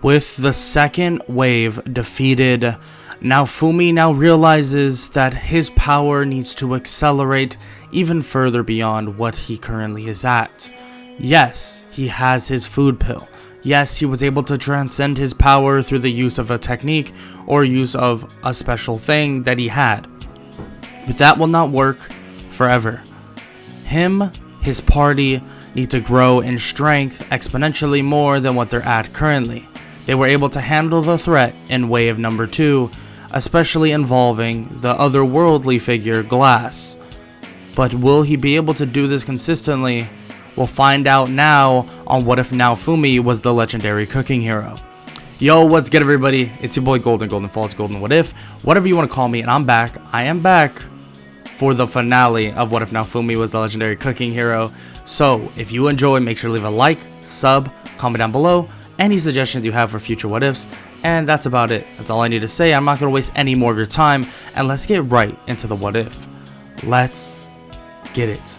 With the second wave defeated, Naofumi now realizes that his power needs to accelerate even further beyond what he currently is at. Yes, he has his food pill. Yes, he was able to transcend his power through the use of a technique or use of a special thing that he had. But that will not work forever. His party need to grow in strength exponentially more than what they're at currently. They were able to handle the threat in wave number 2, especially involving the otherworldly figure Glass. But will he be able to do this consistently? We'll find out now on What If Naofumi was the legendary cooking hero. Yo, what's good everybody? It's your boy Golden Falls Golden What If, whatever you want to call me, and I'm back. I am back for the finale of What If Naofumi was the legendary cooking hero. So if you enjoy, make sure to leave a like, sub, comment down below any suggestions you have for future what ifs, and that's about it. That's all I need to say. I'm not going to waste any more of your time, and let's get right into the what if. Let's get it.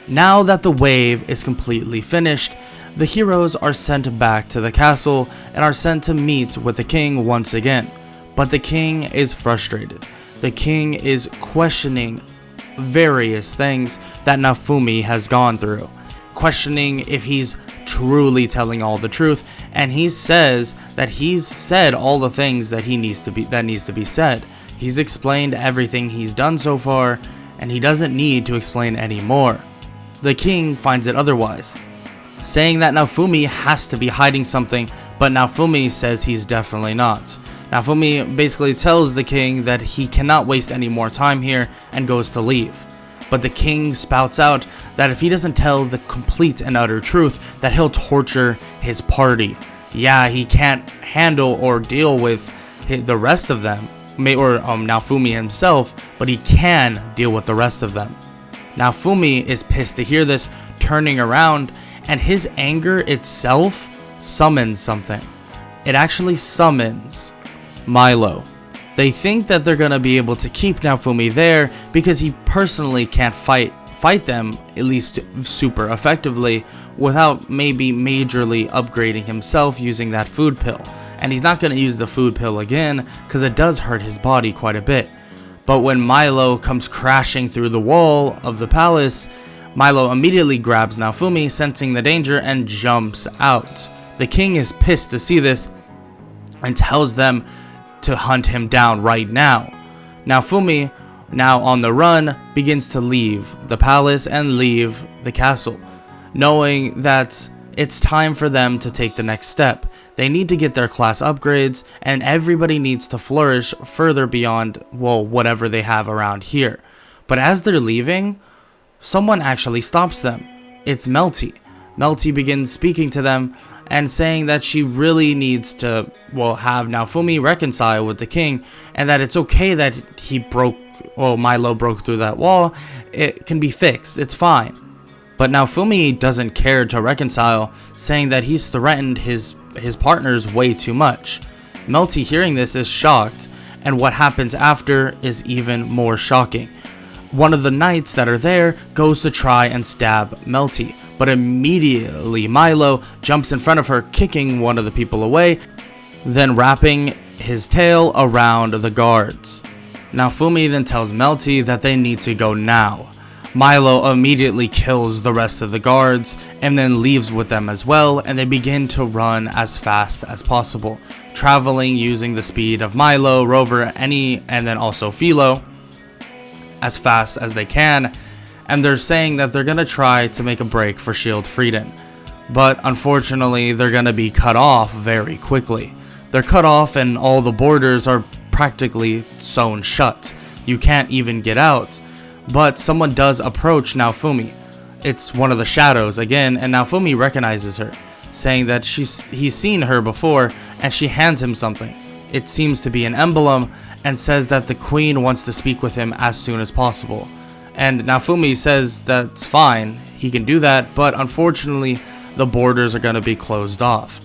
Now that the wave is completely finished, the heroes are sent back to the castle and are sent to meet with the king once again. But the king is frustrated. The king is questioning various things that Naofumi has gone through, questioning if he's truly telling all the truth, and he says that he's said all the things that needs to be said. He's explained everything he's done so far, and he doesn't need to explain any more. The king finds it otherwise, saying that Naofumi has to be hiding something, but Naofumi says he's definitely not. Naofumi basically tells the king that he cannot waste any more time here and goes to leave. But the king spouts out that if he doesn't tell the complete and utter truth, that he'll torture his party. Yeah, he can't handle or deal with the rest of them, or Naofumi himself, but he can deal with the rest of them. Naofumi is pissed to hear this, turning around, and his anger itself summons something. It actually summons Milo. They think that they're gonna be able to keep Naofumi there because he personally can't fight them, at least super effectively, without maybe majorly upgrading himself using that food pill. And he's not gonna use the food pill again because it does hurt his body quite a bit. But when Milo comes crashing through the wall of the palace, Milo immediately grabs Naofumi, sensing the danger, and jumps out. The king is pissed to see this and tells them to hunt him down right now. Naofumi, now on the run, begins to leave the palace and leave the castle, knowing that it's time for them to take the next step. They need to get their class upgrades, and everybody needs to flourish further beyond, well, whatever they have around here. But as they're leaving, someone actually stops them. It's Melty. Melty begins speaking to them and saying that she really needs to, well, have Naofumi reconcile with the king, and that it's okay that Milo broke through that wall. It can be fixed. It's fine. But Naofumi doesn't care to reconcile, saying that he's threatened his partners way too much. Melty, hearing this, is shocked, and what happens after is even more shocking. One of the knights that are there goes to try and stab Melty, but immediately Milo jumps in front of her, kicking one of the people away, then wrapping his tail around the guards. Naofumi then tells Melty that they need to go now. Milo immediately kills the rest of the guards and then leaves with them as well, and they begin to run as fast as possible, traveling using the speed of Milo, Rover, and then also Philo, as fast as they can. And they're saying that they're going to try to make a break for Shield Frieden, but unfortunately they're going to be cut off very quickly. They're cut off and all the borders are practically sewn shut. You can't even get out. But someone does approach Naofumi. It's one of the shadows again, and Naofumi recognizes her, saying that he's seen her before, and she hands him something. It seems to be an emblem, and says that the queen wants to speak with him as soon as possible. And Naofumi says that's fine, he can do that, but unfortunately the borders are going to be closed off.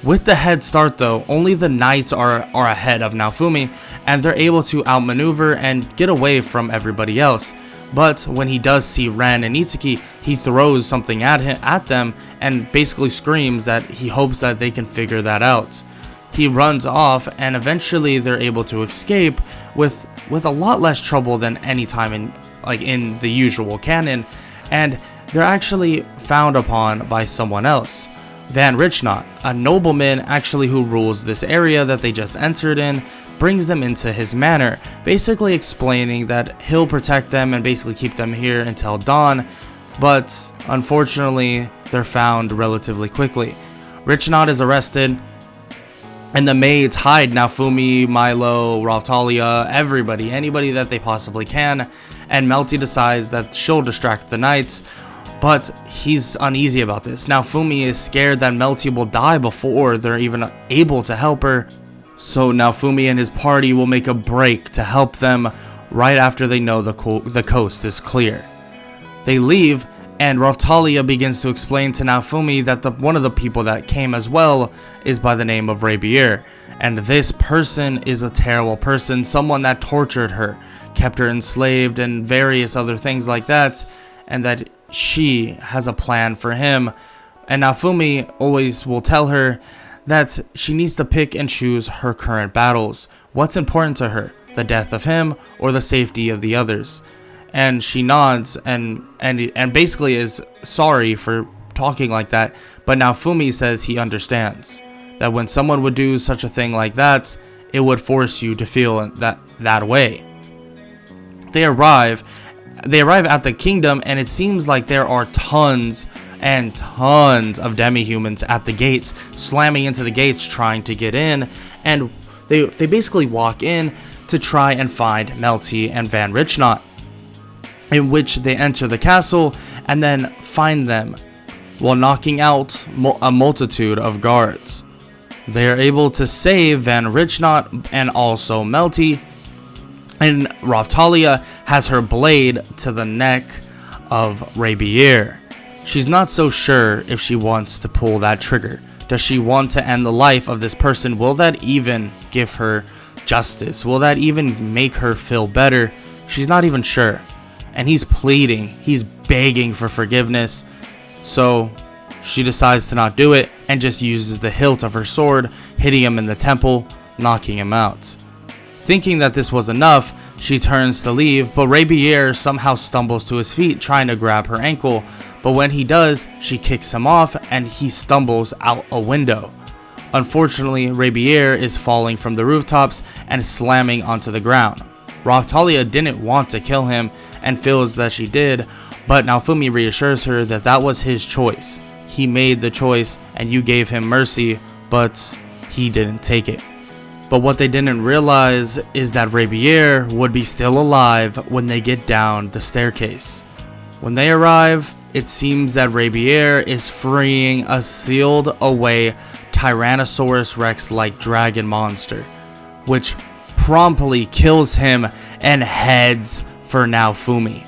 With the head start though, only the knights are ahead of Naofumi, and they're able to outmaneuver and get away from everybody else. But when he does see Ren and Itsuki, he throws something at them and basically screams that he hopes that they can figure that out. He runs off, and eventually they're able to escape with a lot less trouble than any time in the usual canon, and they're actually found upon by someone else. Van Richnot, a nobleman actually who rules this area that they just entered in, brings them into his manor, basically explaining that he'll protect them and basically keep them here until dawn, but unfortunately they're found relatively quickly. Richnot is arrested, and the maids hide Naofumi, Milo, Raftalia, anybody that they possibly can, and Melty decides that she'll distract the knights, but he's uneasy about this. Naofumi is scared that Melty will die before they're even able to help her, so Naofumi and his party will make a break to help them right after they know the coast is clear. They leave, and Raftalia begins to explain to Naofumi that one of the people that came as well is by the name of Rabier, and this person is a terrible person, someone that tortured her, kept her enslaved, and various other things like that, and that she has a plan for him. And Naofumi always will tell her that she needs to pick and choose her current battles. What's important to her, the death of him or the safety of the others? And she nods and basically is sorry for talking like that, but Naofumi says he understands that when someone would do such a thing like that, it would force you to feel that way. They arrive at the kingdom, and it seems like there are tons and tons of demi-humans at the gates, slamming into the gates trying to get in, and they basically walk in to try and find Melty and Van Richnot, in which they enter the castle and then find them while knocking out a multitude of guards. They are able to save Van Richnot and also Melty, and Raftalia has her blade to the neck of Rabier. She's not so sure if she wants to pull that trigger. Does she want to end the life of this person? Will that even give her justice? Will that even make her feel better? She's not even sure. And he's pleading, he's begging for forgiveness. So she decides to not do it and just uses the hilt of her sword, hitting him in the temple, knocking him out. Thinking that this was enough, she turns to leave, but Rabier somehow stumbles to his feet trying to grab her ankle, but when he does, she kicks him off and he stumbles out a window. Unfortunately, Rabier is falling from the rooftops and slamming onto the ground. Raftalia didn't want to kill him and feels that she did, but Naofumi reassures her that that was his choice. He made the choice and you gave him mercy, but he didn't take it. But what they didn't realize is that Rabier would be still alive when they get down the staircase. When they arrive, it seems that Rabier is freeing a sealed away Tyrannosaurus Rex-like dragon monster, which promptly kills him and heads for Naofumi.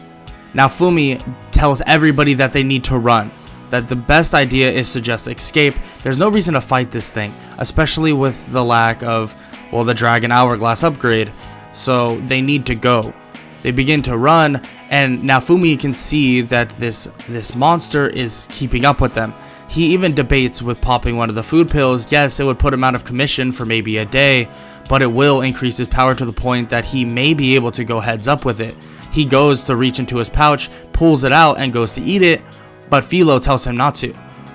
Naofumi tells everybody that they need to run, that the best idea is to just escape. There's no reason to fight this thing, especially with the lack of, well, the Dragon Hourglass upgrade, so they need to go. They begin to run, and Naofumi can see that this monster is keeping up with them. He even debates with popping one of the food pills. Yes, it would put him out of commission for maybe a day, but it will increase his power to the point that he may be able to go heads up with it. He goes to reach into his pouch, pulls it out, and goes to eat it, but Philo tells him not to.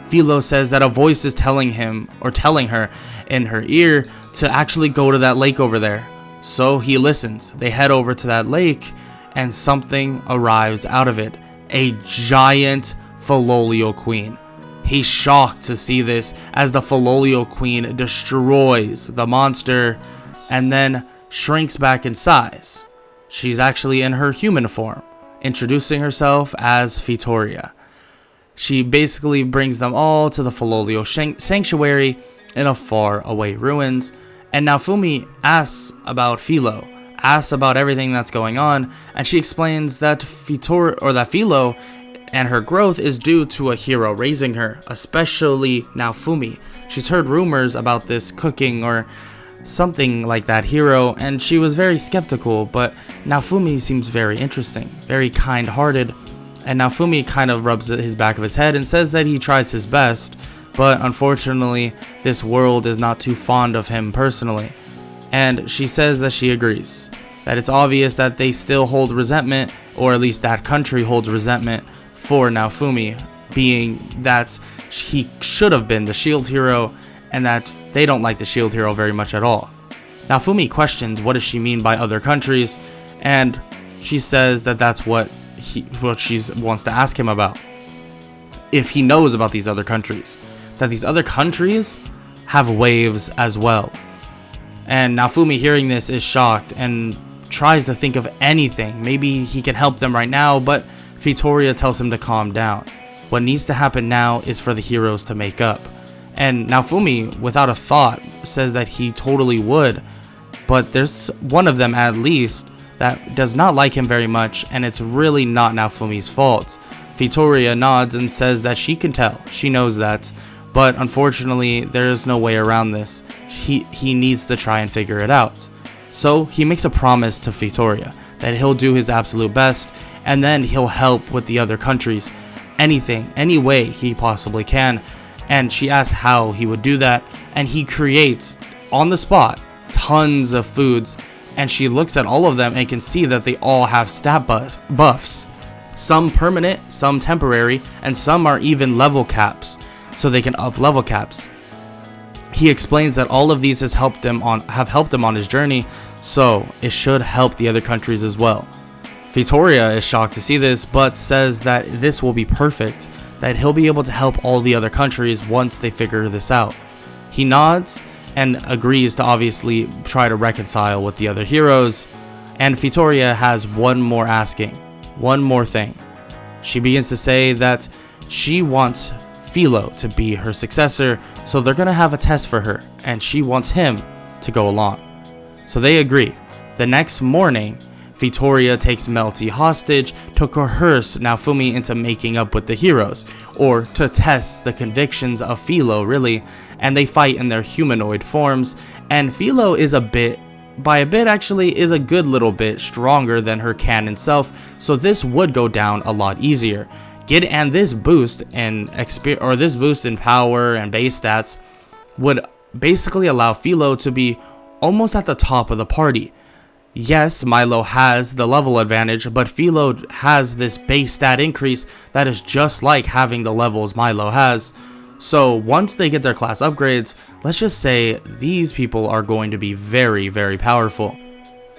Philo says that a voice is telling him, or telling her in her ear, to actually go to that lake over there. So he listens. They head over to that lake, and something arrives out of it. A giant Philolio Queen. He's shocked to see this as the Philolio Queen destroys the monster and then shrinks back in size. She's actually in her human form, introducing herself as Fitoria. She basically brings them all to the Philolio Sanctuary in a far away ruins, and Naofumi asks about Philo, asks about everything that's going on, and she explains that Philo and her growth is due to a hero raising her, especially Naofumi. She's heard rumors about this cooking or something like that hero, and she was very skeptical, but Naofumi seems very interesting, very kind-hearted, and Naofumi kind of rubs his back of his head and says that he tries his best, but unfortunately, this world is not too fond of him personally. And she says that she agrees, that it's obvious that they still hold resentment, or at least that country holds resentment for Naofumi, being that he should have been the shield hero, and that they don't like the shield hero very much at all. Naofumi questions what does she mean by other countries, and she says that that's what she wants to ask him about. If he knows about these other countries, that these other countries have waves as well. And Naofumi, hearing this, is shocked and tries to think of anything. Maybe he can help them right now, but Vittoria tells him to calm down. What needs to happen now is for the heroes to make up. And Naofumi, without a thought, says that he totally would, but there's one of them at least that does not like him very much, and it's really not Naofumi's fault. Vittoria nods and says that she can tell, she knows that, but unfortunately there is no way around this. He needs to try and figure it out. So he makes a promise to Vittoria that he'll do his absolute best, and then he'll help with the other countries, anything, any way he possibly can. And she asks how he would do that, and he creates on the spot tons of foods, and she looks at all of them and can see that they all have stat buffs, some permanent, some temporary, and some are even level caps, so they can up level caps. He explains that all of these have helped him on his journey, so it should help the other countries as well. Vittoria is shocked to see this, but says that this will be perfect, that he'll be able to help all the other countries once they figure this out. He nods and agrees to obviously try to reconcile with the other heroes, and Vittoria has one more thing. She begins to say that she wants Philo to be her successor, so they're gonna have a test for her, and she wants him to go along. So they agree. The next morning, Vittoria takes Melty hostage to coerce Naofumi into making up with the heroes, or to test the convictions of Philo really, and they fight in their humanoid forms, and Philo is a good little bit stronger than her canon self, so this would go down a lot easier. And this boost in power and base stats would basically allow Philo to be almost at the top of the party. Yes, Milo has the level advantage, but Philo has this base stat increase that is just like having the levels Milo has. So once they get their class upgrades, let's just say these people are going to be very, very powerful.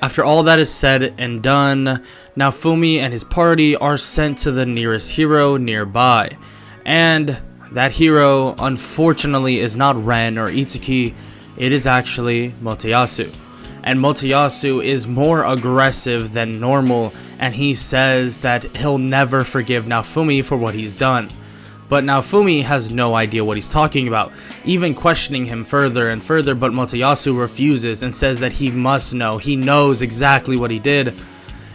After all that is said and done, Naofumi and his party are sent to the nearest hero nearby. And that hero, unfortunately, is not Ren or Itsuki, it is actually Motoyasu. And Motoyasu is more aggressive than normal, and he says that he'll never forgive Naofumi for what he's done. But Naofumi has no idea what he's talking about, even questioning him further and further, but Motoyasu refuses and says that he must know, he knows exactly what he did.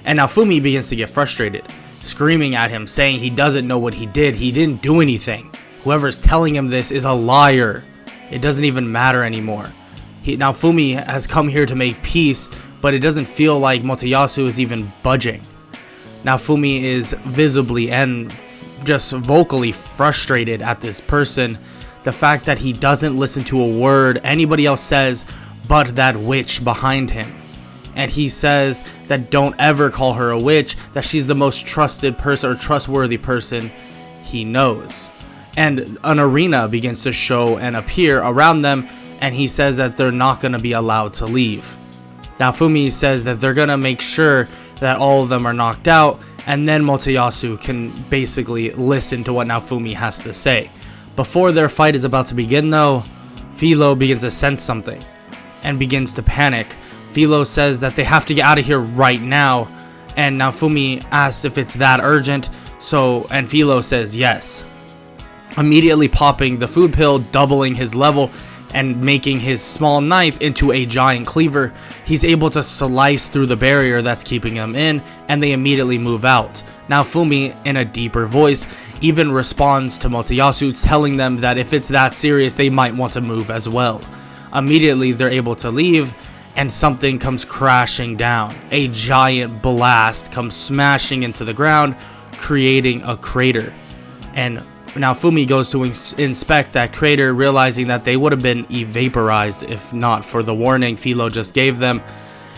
And Naofumi begins to get frustrated, screaming at him, saying he doesn't know what he didn't do anything. Whoever's telling him this is a liar. It doesn't even matter anymore. Naofumi has come here to make peace, but it doesn't feel like Motoyasu is even budging. Naofumi is visibly and just vocally frustrated at this person. The fact that he doesn't listen to a word anybody else says but that witch behind him. And he says that don't ever call her a witch, that she's the most trusted person or trustworthy person he knows. And an arena begins to show and appear around them, and he says that they're not going to be allowed to leave. Naofumi says that they're going to make sure that all of them are knocked out, and then Motoyasu can basically listen to what Naofumi has to say. Before their fight is about to begin though, Philo begins to sense something and begins to panic. Philo says that they have to get out of here right now, and Naofumi asks if it's that urgent, and Philo says yes. Immediately popping the food pill, doubling his level, and making his small knife into a giant cleaver, he's able to slice through the barrier that's keeping them in, and they immediately move out. Naofumi, in a deeper voice, even responds to Motoyasu, telling them that if it's that serious, they might want to move as well. Immediately, they're able to leave, and something comes crashing down. A giant blast comes smashing into the ground, creating a crater. And Naofumi goes to inspect that crater, realizing that they would have been vaporized if not for the warning Philo just gave them.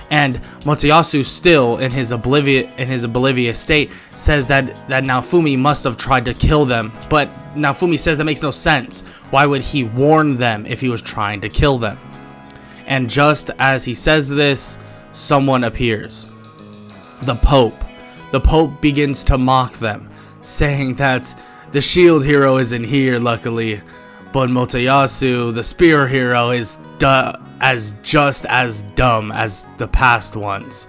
And Motoyasu, still in his oblivious state, says that Naofumi must have tried to kill them. But Naofumi says that makes no sense. Why would he warn them if he was trying to kill them? And just as he says this, someone appears. The Pope. The Pope begins to mock them, saying that the shield hero isn't here, luckily, but Motoyasu, the spear hero, is just as dumb as the past ones.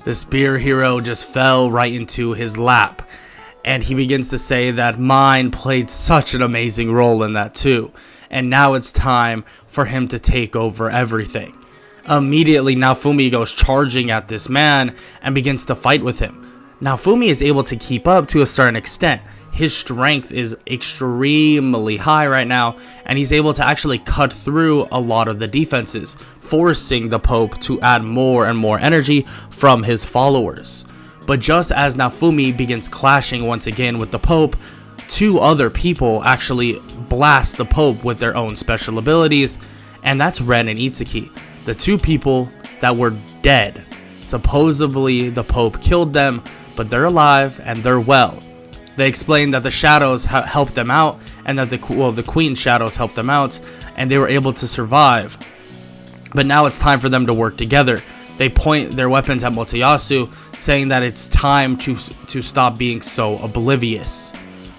The spear hero just fell right into his lap, and he begins to say that mine played such an amazing role in that too, and now it's time for him to take over everything. Immediately, Naofumi goes charging at this man and begins to fight with him. Naofumi is able to keep up to a certain extent. His strength is extremely high right now, and he's able to actually cut through a lot of the defenses, forcing the Pope to add more and more energy from his followers. But just as Naofumi begins clashing once again with the Pope, two other people actually blast the Pope with their own special abilities, and that's Ren and Itsuki, the two people that were dead. Supposedly the Pope killed them, but they're alive and they're well. They explained that the shadows helped them out, and that the Queen's shadows helped them out, and they were able to survive. But now it's time for them to work together. They point their weapons at Motoyasu, saying that it's time to stop being so oblivious.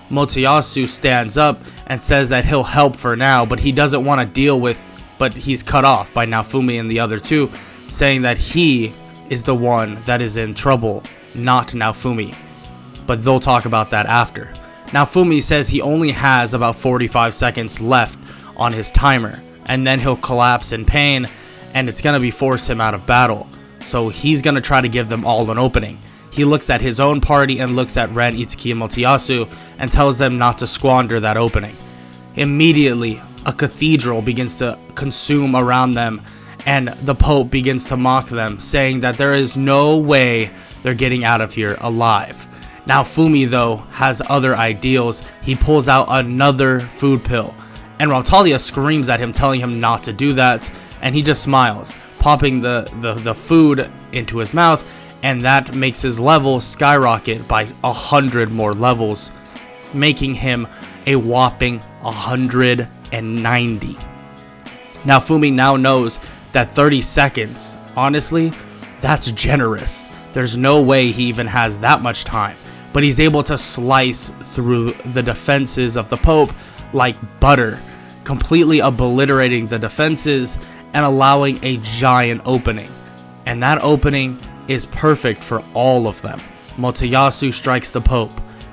Motoyasu stands up and says that he'll help for now, but he doesn't want to deal with, but he's cut off by Naofumi and the other two, saying that he is the one that is in trouble, not Naofumi. But they'll talk about that after. Naofumi says he only has about 45 seconds left on his timer, and then he'll collapse in pain, and it's gonna force him out of battle. So he's gonna try to give them all an opening. He looks at his own party and looks at Ren, Itsuki, and Motoyasu and tells them not to squander that opening. Immediately, a cathedral begins to consume around them, and the Pope begins to mock them, saying that there is no way they're getting out of here alive. Naofumi, though, has other ideals. He pulls out another food pill, and Rautalia screams at him, telling him not to do that, and he just smiles, popping the food into his mouth, and that makes his level skyrocket by 100 more levels, making him a whopping 190. Naofumi now knows that 30 seconds, honestly, that's generous. There's no way he even has that much time. But he's able to slice through the defenses of the Pope like butter, completely obliterating the defenses and allowing a giant opening. And that opening is perfect for all of them. Motoyasu strikes the Pope,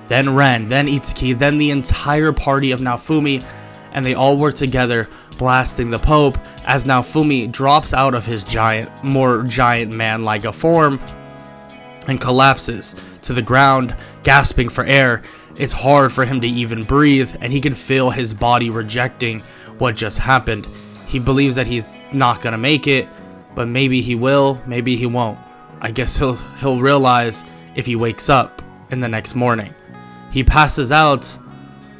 then Ren, then Itsuki, then the entire party of Naofumi, and they all work together, blasting the Pope as Naofumi drops out of his more giant man-like a form and collapses to the ground, gasping for air. It's hard for him to even breathe, and he can feel his body rejecting what just happened. He believes that he's not gonna make it, but maybe he will, maybe he won't. I guess he'll realize if he wakes up in the next morning. He passes out,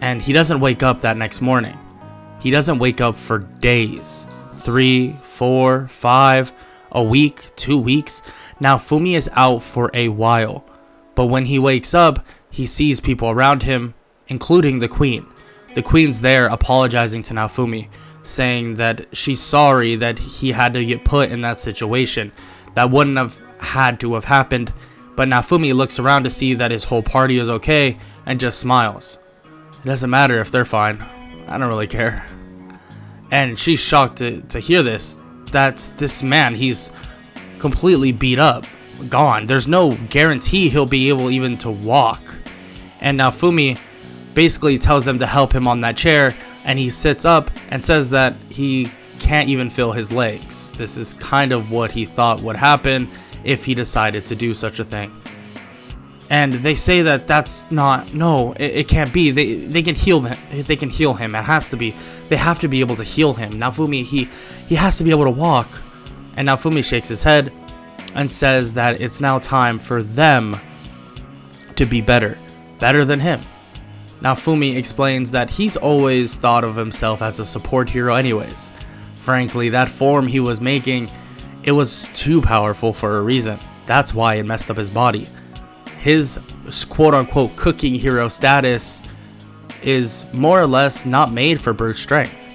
and he doesn't wake up that next morning. He doesn't wake up for days. 3, 4, 5, a week, 2 weeks. Naofumi is out for a while, but when he wakes up, he sees people around him, including the Queen. The Queen's there apologizing to Naofumi, saying that she's sorry that he had to get put in that situation. That wouldn't have had to have happened, but Naofumi looks around to see that his whole party is okay and just smiles. It doesn't matter if they're fine. I don't really care. And she's shocked to hear this. That's this man, he's completely beat up, gone. There's no guarantee he'll be able even to walk. And Naofumi basically tells them to help him on that chair, and he sits up and says that he can't even feel his legs. This is kind of what he thought would happen if he decided to do such a thing. And they say that that's not, no, it can't be. They can heal him. They can heal him. It has to be. They have to be able to heal him. Naofumi, he has to be able to walk. And Naofumi shakes his head and says that it's now time for them to be better than him. Naofumi explains that he's always thought of himself as a support hero anyways. Frankly, that form he was making, it was too powerful for a reason. That's why it messed up his body. His quote-unquote cooking hero status is more or less not made for brute strength,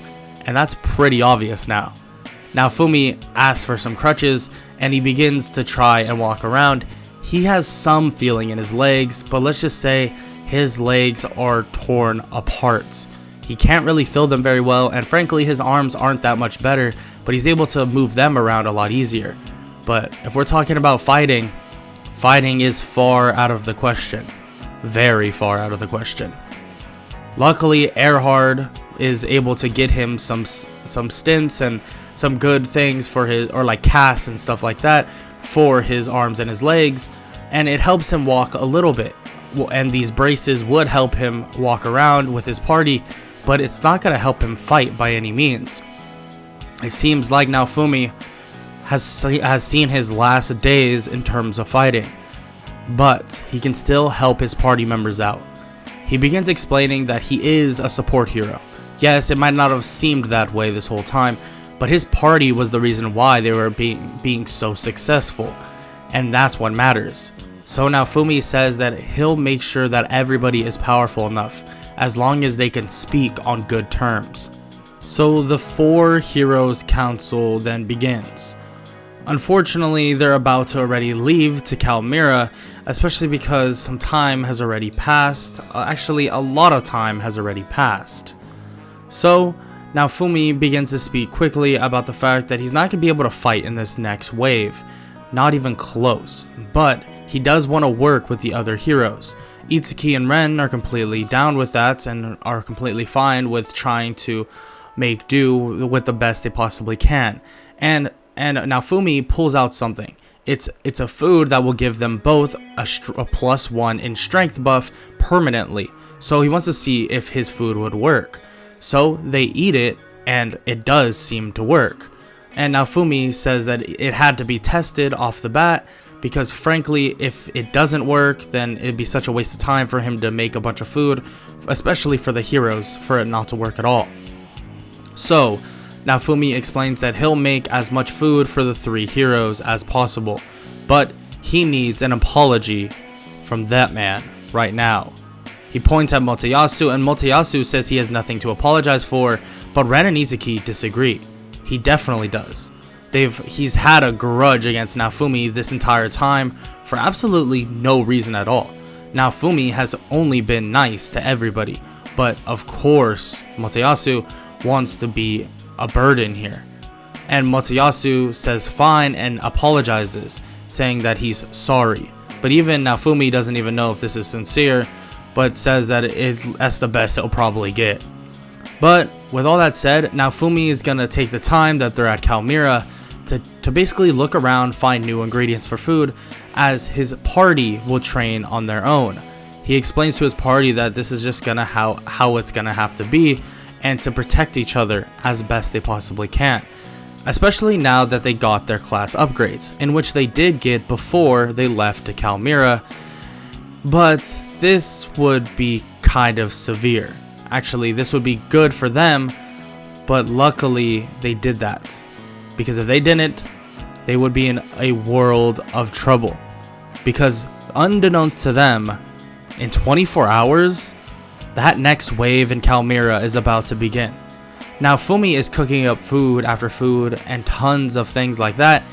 and that's pretty obvious now. Naofumi asks for some crutches, and he begins to try and walk around. He has some feeling in his legs, but let's just say his legs are torn apart. He can't really feel them very well, and frankly his arms aren't that much better, but he's able to move them around a lot easier. But if we're talking about fighting is far out of the question. Very far out of the question. Luckily, Erhard is able to get him some stints and some good things for his, or like casts and stuff like that, for his arms and his legs, and it helps him walk a little bit. And these braces would help him walk around with his party, but it's not going to help him fight by any means. It seems like Naofumi has seen his last days in terms of fighting, but he can still help his party members out. He begins explaining that he is a support hero. Yes, it might not have seemed that way this whole time, but his party was the reason why they were being so successful, and that's what matters. So Naofumi says that he'll make sure that everybody is powerful enough, as long as they can speak on good terms. So the 4 heroes council then begins. Unfortunately, they're about to already leave to Kalmyra, especially because some time has already passed. Actually, a lot of time has already passed. So Naofumi begins to speak quickly about the fact that he's not going to be able to fight in this next wave. Not even close. But he does want to work with the other heroes. Itsuki and Ren are completely down with that and are completely fine with trying to make do with the best they possibly can. And Naofumi pulls out something. It's a food that will give them both a +1 in strength buff permanently. So he wants to see if his food would work. So they eat it, and it does seem to work. And Naofumi says that it had to be tested off the bat, because frankly, if it doesn't work, then it'd be such a waste of time for him to make a bunch of food, especially for the heroes, for it not to work at all. So Naofumi explains that he'll make as much food for the 3 heroes as possible, but he needs an apology from that man right now. He points at Motoyasu, and Motoyasu says he has nothing to apologize for, but Ren and Izuki disagree. He definitely does. He's had a grudge against Naofumi this entire time for absolutely no reason at all. Naofumi has only been nice to everybody, but of course Motoyasu wants to be a burden here. And Motoyasu says fine and apologizes, saying that he's sorry. But even Naofumi doesn't even know if this is sincere, but says that that's the best it'll probably get. But with all that said, Naofumi is gonna take the time that they're at Kalmyra to basically look around, find new ingredients for food, as his party will train on their own. He explains to his party that this is just gonna how it's gonna have to be, and to protect each other as best they possibly can. Especially now that they got their class upgrades, in which they did get before they left to Kalmyra. But this would be kind of severe. Actually, this would be good for them, but luckily they did that. Because if they didn't, they would be in a world of trouble. Because unbeknownst to them, in 24 hours, that next wave in Kalmyra is about to begin. Naofumi is cooking up food after food and tons of things like that.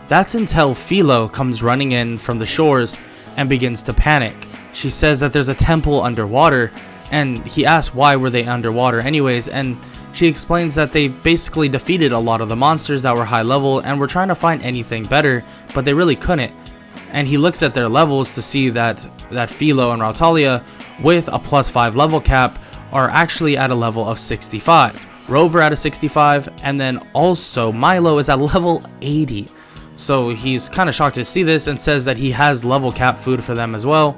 That's until Philo comes running in from the shores and begins to panic. She says that there's a temple underwater, and he asks why were they underwater anyways, and she explains that they basically defeated a lot of the monsters that were high level and were trying to find anything better, but they really couldn't. And he looks at their levels to see that Philo and Rautalia, with a +5 level cap, are actually at a level of 65. Rover at a 65, and then also Milo is at level 80. So he's kind of shocked to see this and says that he has level cap food for them as well.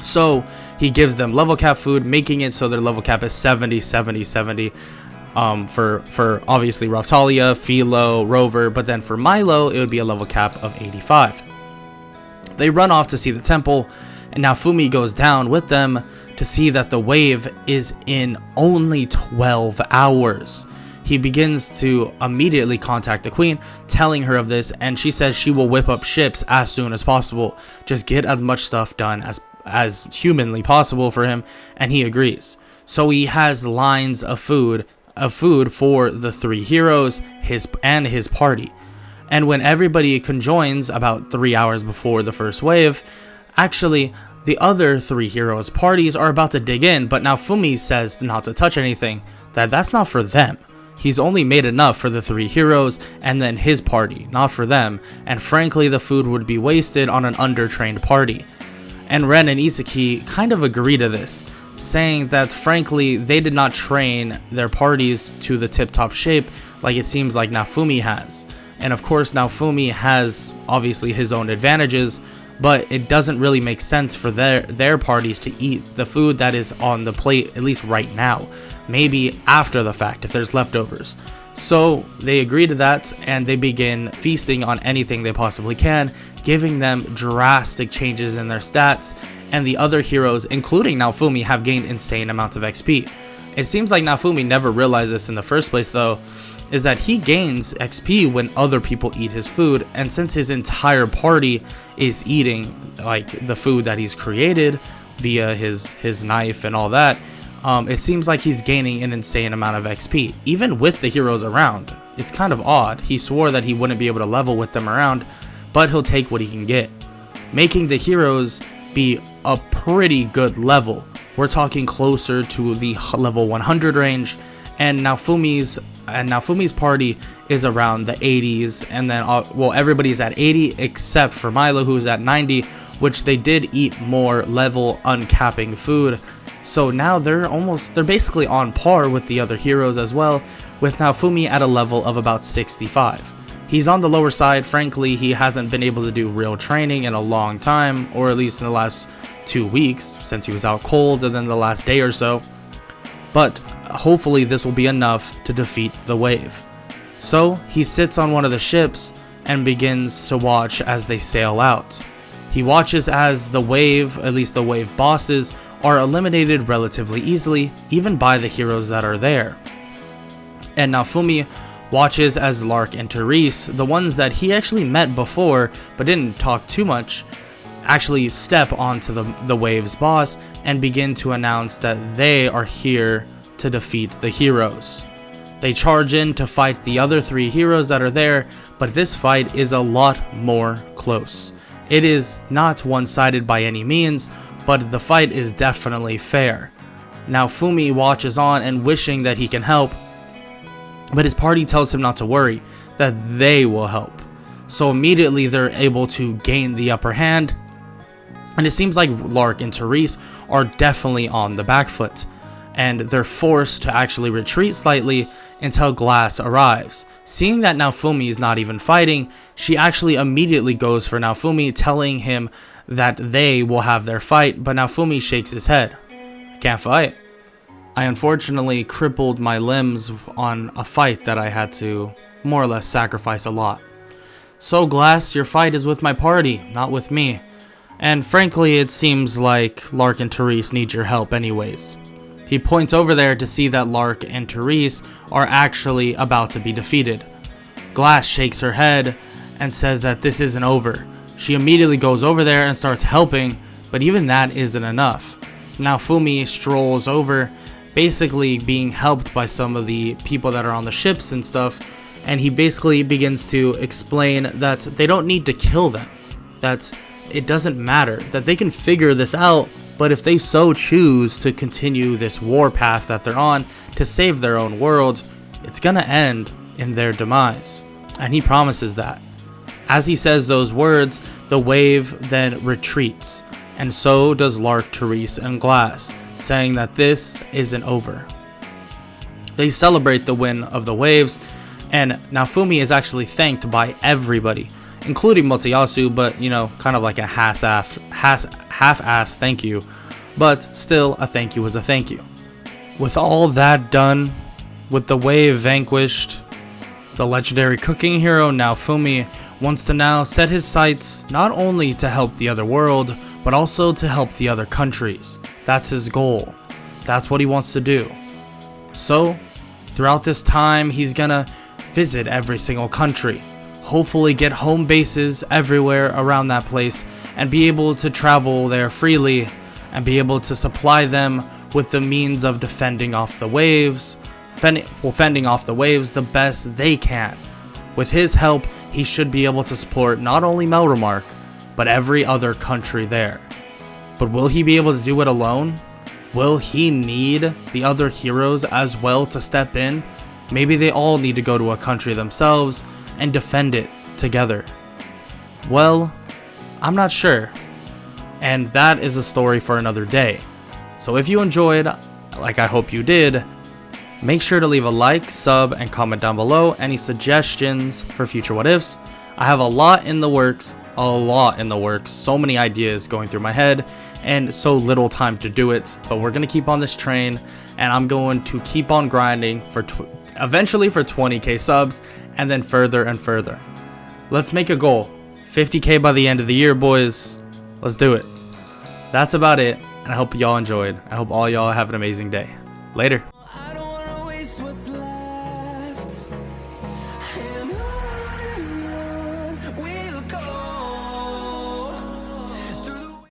So he gives them level cap food, making it so their level cap is 70, 70, 70. For obviously Raftalia, Philo, Rover, but then for Milo, it would be a level cap of 85. They run off to see the temple, and Naofumi goes down with them to see that the wave is in only 12 hours. He begins to immediately contact the queen, telling her of this, and she says she will whip up ships as soon as possible. Just get as much stuff done as humanly possible for him, and he agrees. So he has lines of food for the 3 heroes, his party. And when everybody conjoins about 3 hours before the first wave, actually the other 3 heroes' parties are about to dig in, but Naofumi says not to touch anything, that's not for them. He's only made enough for the 3 heroes and then his party, not for them, and frankly the food would be wasted on an undertrained party. And Ren and Isaki kind of agree to this, saying that frankly they did not train their parties to the tip-top shape like it seems like Naofumi has. And of course Naofumi has obviously his own advantages, but it doesn't really make sense for their parties to eat the food that is on the plate, at least right now. Maybe after the fact if there's leftovers. So they agree to that, and they begin feasting on anything they possibly can, giving them drastic changes in their stats, and the other heroes, including Naofumi, have gained insane amounts of XP. It seems like Naofumi never realized this in the first place though, is that he gains XP when other people eat his food, and since his entire party is eating like the food that he's created via his knife and all that, it seems like he's gaining an insane amount of XP, even with the heroes around. It's kind of odd. He swore that he wouldn't be able to level with them around, but he'll take what he can get, making the heroes be a pretty good level. We're talking closer to the level 100 range, and Naofumi's party is around the 80s, and then everybody's at 80 except for Milo, who's at 90, which they did eat more level uncapping food. So now they're basically on par with the other heroes as well, with Naofumi at a level of about 65. He's on the lower side. Frankly, he hasn't been able to do real training in a long time, or at least in the last 2 weeks since he was out cold, and then the last day or so. But hopefully this will be enough to defeat the wave. So he sits on one of the ships and begins to watch as they sail out. He watches as the wave, at least the wave bosses, are eliminated relatively easily, even by the heroes that are there. And Naofumi watches as Lark and Therese, the ones that he actually met before but didn't talk too much, actually step onto the wave's boss and begin to announce that they are here to defeat the heroes. They charge in to fight the other 3 heroes that are there, but this fight is a lot more close. It is not one-sided by any means, but the fight is definitely fair. Naofumi watches on and wishing that he can help, but his party tells him not to worry, that they will help. So immediately they're able to gain the upper hand, and it seems like Lark and Therese are definitely on the back foot, and they're forced to actually retreat slightly until Glass arrives. Seeing that Naofumi is not even fighting, she actually immediately goes for Naofumi, telling him that they will have their fight, but Naofumi shakes his head. I can't fight. I unfortunately crippled my limbs on a fight that I had to more or less sacrifice a lot. So Glass, your fight is with my party, not with me. And frankly, it seems like Lark and Therese need your help anyways. He points over there to see that Lark and Therese are actually about to be defeated. Glass shakes her head and says that this isn't over. She immediately goes over there and starts helping, but even that isn't enough. Naofumi strolls over, basically being helped by some of the people that are on the ships and stuff, and he basically begins to explain that they don't need to kill them, that it doesn't matter, that they can figure this out, but if they so choose to continue this war path that they're on to save their own world, it's gonna end in their demise, and he promises that. As he says those words, the wave then retreats, and so does Lark, Therese, and Glass, saying that this isn't over. They celebrate the win of the waves, And Naofumi is actually thanked by everybody, including Motoyasu, but kind of like a half-assed thank you. But still, a thank you is a thank you. With all that done, with the wave vanquished, the legendary cooking hero Naofumi wants to now set his sights not only to help the other world, but also to help the other countries. That's his goal. That's what he wants to do. So, throughout this time, he's gonna visit every single country, hopefully get home bases everywhere around that place, and be able to travel there freely, and be able to supply them with the means of defending off the waves, fending off the waves the best they can. With his help, he should be able to support not only Melromark, but every other country there. But will he be able to do it alone? Will he need the other heroes as well to step in? Maybe they all need to go to a country themselves and defend it together. Well, I'm not sure. And that is a story for another day. So if you enjoyed, like I hope you did, make sure to leave a like, sub, and comment down below any suggestions for future what ifs. I have a lot in the works, so many ideas going through my head, and so little time to do it, but we're gonna keep on this train, and I'm going to keep on grinding for eventually for 20k subs, and then further and further. Let's make a goal, 50k by the end of the year, boys. Let's do it. That's about it, and I hope y'all enjoyed. I hope all y'all have an amazing day. Later.